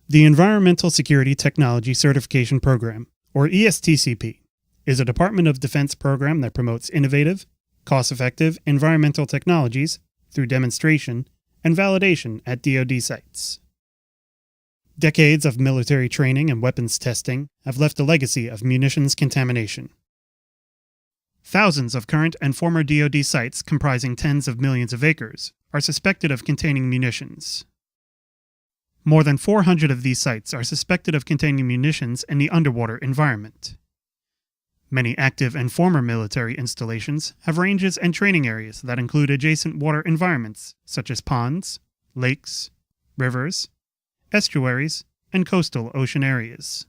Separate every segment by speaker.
Speaker 1: The Environmental Security Technology Certification Program, or ESTCP, is a Department of Defense program that promotes innovative, cost-effective environmental technologies through demonstration and validation at DoD sites. Decades of military training and weapons testing have left a legacy of munitions contamination. Thousands of current and former DoD sites comprising tens of millions of acres are suspected of containing munitions. More than 400 of these sites are suspected of containing munitions in the underwater environment. Many active and former military installations have ranges and training areas that include adjacent water environments such as ponds, lakes, rivers, estuaries, and coastal ocean areas.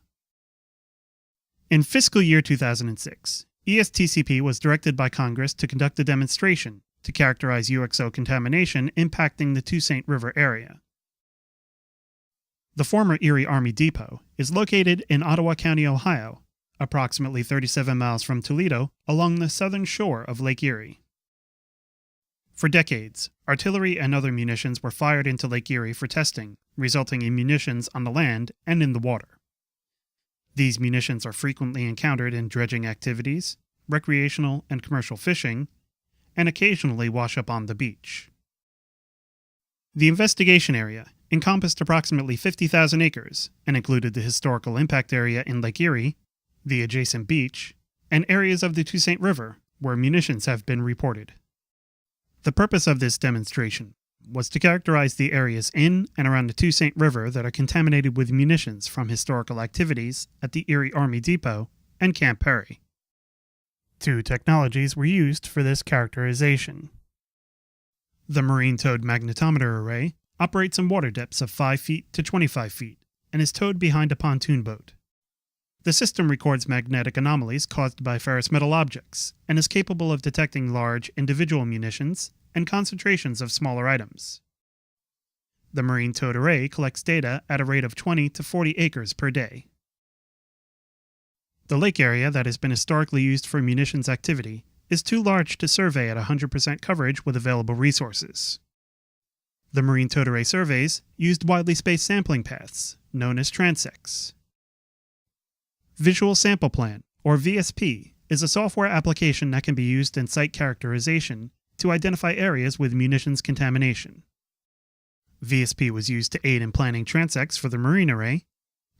Speaker 1: In fiscal year 2006, ESTCP was directed by Congress to conduct a demonstration to characterize UXO contamination impacting the Toussaint River area. The former Erie Army Depot is located in Ottawa County, Ohio, approximately 37 miles from Toledo along the southern shore of Lake Erie. For decades, artillery and other munitions were fired into Lake Erie for testing, resulting in munitions on the land and in the water. These munitions are frequently encountered in dredging activities, recreational and commercial fishing, and occasionally wash up on the beach. The investigation area encompassed approximately 50,000 acres and included the historical impact area in Lake Erie, the adjacent beach, and areas of the Toussaint River where munitions have been reported. The purpose of this demonstration was to characterize the areas in and around the Toussaint River that are contaminated with munitions from historical activities at the Erie Army Depot and Camp Perry. Two technologies were used for this characterization. The marine towed magnetometer array operates in water depths of 5 feet to 25 feet and is towed behind a pontoon boat. The system records magnetic anomalies caused by ferrous metal objects and is capable of detecting large individual munitions and concentrations of smaller items. The marine towed array collects data at a rate of 20 to 40 acres per day. The lake area that has been historically used for munitions activity is too large to survey at 100% coverage with available resources. The marine towed array surveys used widely spaced sampling paths, known as transects. Visual Sample Plan, or VSP, is a software application that can be used in site characterization to identify areas with munitions contamination. VSP was used to aid in planning transects for the marine array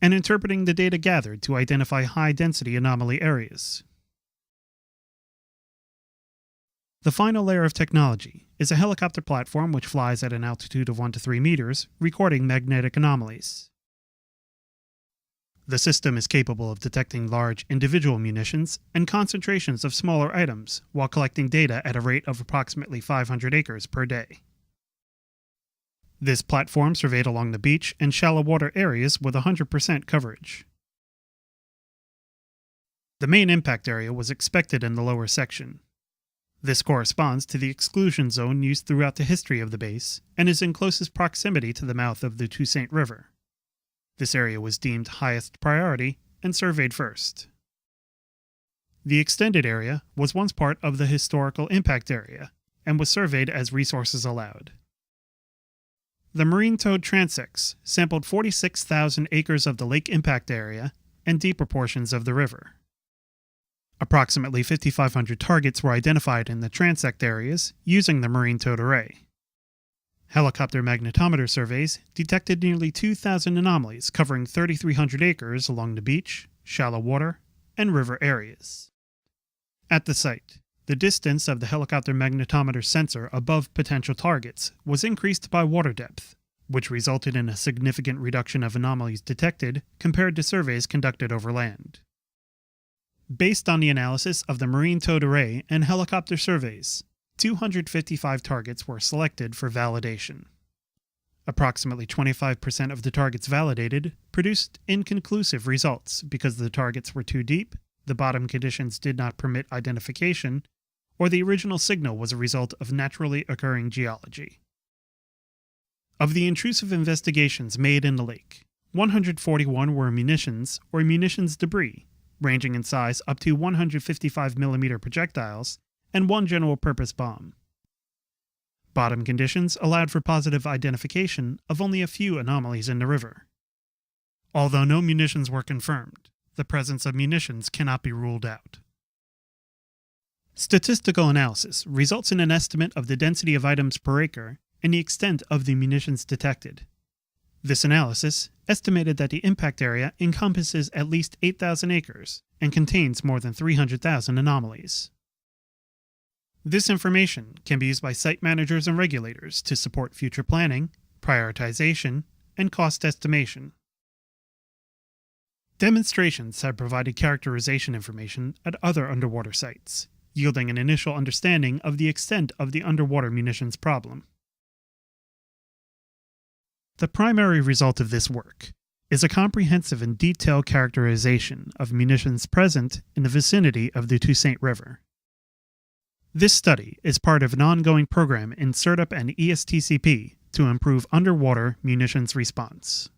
Speaker 1: and interpreting the data gathered to identify high-density anomaly areas. The final layer of technology is a helicopter platform which flies at an altitude of 1 to 3 meters, recording magnetic anomalies. The system is capable of detecting large individual munitions and concentrations of smaller items while collecting data at a rate of approximately 500 acres per day. This platform surveyed along the beach and shallow water areas with 100% coverage. The main impact area was expected in the lower section. This corresponds to the exclusion zone used throughout the history of the base and is in closest proximity to the mouth of the Toussaint River. This area was deemed highest priority and surveyed first. The extended area was once part of the historical impact area and was surveyed as resources allowed. The marine towed transects sampled 46,000 acres of the lake impact area and deeper portions of the river. Approximately 5,500 targets were identified in the transect areas using the marine towed array. Helicopter magnetometer surveys detected nearly 2,000 anomalies covering 3,300 acres along the beach, shallow water, and river areas. At the site, the distance of the helicopter magnetometer sensor above potential targets was increased by water depth, which resulted in a significant reduction of anomalies detected compared to surveys conducted over land. Based on the analysis of the marine towed array and helicopter surveys, 255 targets were selected for validation. Approximately 25% of the targets validated produced inconclusive results because the targets were too deep, the bottom conditions did not permit identification, or the original signal was a result of naturally occurring geology. Of the intrusive investigations made in the lake, 141 were munitions or munitions debris, ranging in size up to 155mm projectiles, and one general-purpose bomb. Bottom conditions allowed for positive identification of only a few anomalies in the river. Although no munitions were confirmed, the presence of munitions cannot be ruled out. Statistical analysis results in an estimate of the density of items per acre and the extent of the munitions detected. This analysis estimated that the impact area encompasses at least 8,000 acres and contains more than 300,000 anomalies. This information can be used by site managers and regulators to support future planning, prioritization, and cost estimation. Demonstrations have provided characterization information at other underwater sites, yielding an initial understanding of the extent of the underwater munitions problem. The primary result of this work is a comprehensive and detailed characterization of munitions present in the vicinity of the Toussaint River. This study is part of an ongoing program in CERTUP and ESTCP to improve underwater munitions response.